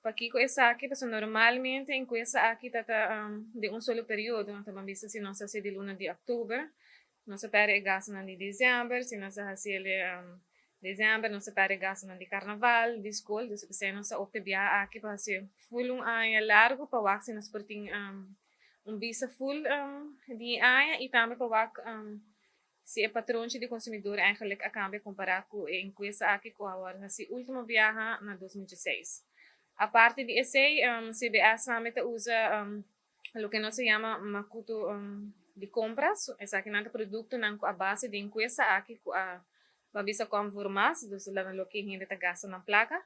aqui com essa aqui, pessoal, normalmente em essa aqui tá de um solo período, então vamos ver se nós se de luna de outubro, nós perde gasto na de dezembro, se nós se ele dezembro, nós perde gasto na de carnaval, de escola, então se nós opte via aqui para se full um ano largo para wax nós porting visa full de ano e também para wax se é patrão de consumidor eigenlijk acaba comparar com em essa aqui com agora se último viaja na 2016. A parte de esse CBS também usa o que nós se chama macuto de compras, essa aqui não produto não a base de essa aqui com a babisa conformas, dos lá no que ainda gasta na placa.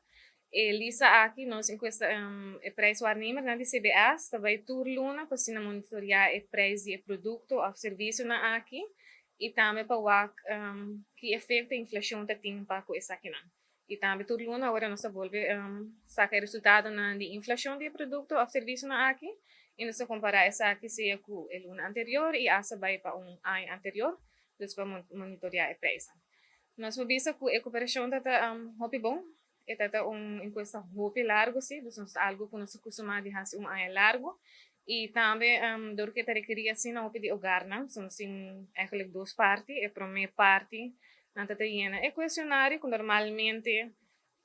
E lisa aqui nós em essa o preço arnima na de CBS, também tur luna para se monitorear o preço de produto ou serviço na aqui e também para ver que efeito a inflação tem para com essa aqui não. E também tudo luna agora nós volve sacar resultado na de inflação de produto ou serviço na aqui e nós comparar essa aqui se com o ano anterior e essa vai para ano anterior, depois para monitorear o preço. Nós vamos ver que a recuperação está hopi bom, está encuesta hopi largo sim, então algo que nós costumamos fazer ano largo. E também, door que requeria assim na de hogar, não? São assim, eigenlijk duas partes. A primeira parte, na tatajena, é questionário que normalmente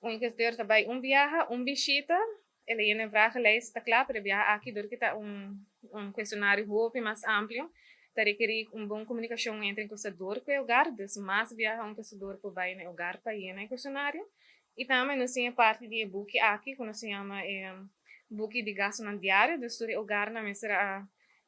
inquestor também viaja, visita, ele é vragenlijst, está claro, para viajar aqui, door que está questionário hope mais amplo, está requerir boa comunicação entre o inquestador e o hogar, dus mais viaja inquestador para vai no hogar para ir no questionário. E também, nós temos a parte de book aqui, que nós chama buki de gasto na diário, do o hogar na mesra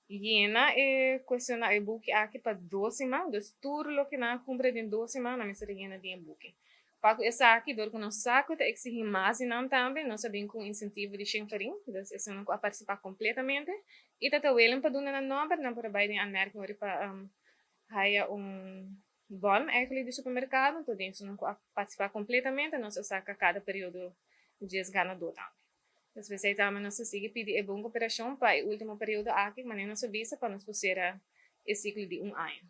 llena e questiona e buki aqui para 2 semanas, tudo lo que na cumpre de 2 semanas na mesra llena de buki. Pago essa aqui, dor com nosso saco, te exigir mais e não também, nós sabemos com incentivo de chenfarim, então esse não pode participar completamente, e tata welen para duna na number, não para bair em anmerking, para haya bom eigenlijk do supermercado, então dentro não pode participar completamente, nós saca cada período de dias ganador também. Então, você também não se sigue pedir boa cooperação para o último período aqui, mas não se visa para nos fazer esse ciclo de ano.